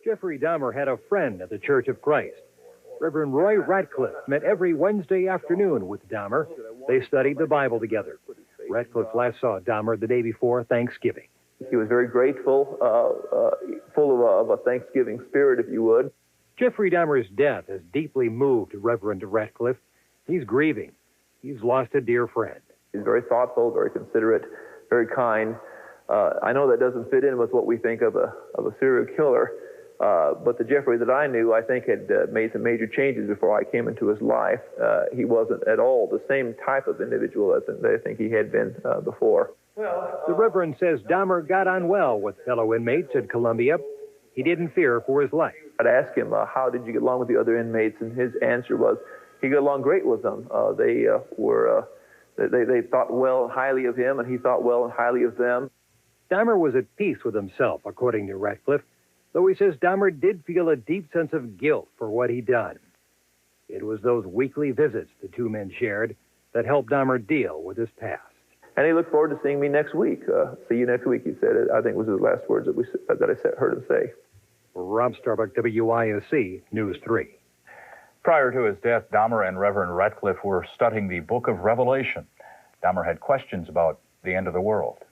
Jeffrey Dahmer had a friend at the Church of Christ. Reverend Roy Ratcliffe met every Wednesday afternoon with Dahmer. They studied the Bible together. Ratcliffe last saw Dahmer the day before Thanksgiving. He was very grateful, full of a Thanksgiving spirit, if you would. Jeffrey Dahmer's death has deeply moved Reverend Ratcliffe. He's grieving. He's lost a dear friend. He's very thoughtful, very considerate, very kind. I know that doesn't fit in with what we think of a serial killer, but the Jeffrey that I knew, I think, had made some major changes before I came into his life. He wasn't at all the same type of individual that I think he had been before. The Reverend says Dahmer got on well with fellow inmates at Columbia. He didn't fear for his life. I'd ask him, how did you get along with the other inmates? And his answer was, he got along great with them. They thought well and highly of him, and he thought well and highly of them. Dahmer was at peace with himself, according to Ratcliffe, though he says Dahmer did feel a deep sense of guilt for what he'd done. It was those weekly visits the two men shared that helped Dahmer deal with his past. And he looked forward to seeing me next week. See you next week, he said. I think was his last words that I heard him say. Rob Starbuck, WIOC News 3. Prior to his death, Dahmer and Reverend Ratcliffe were studying the book of Revelation. Dahmer had questions about the end of the world.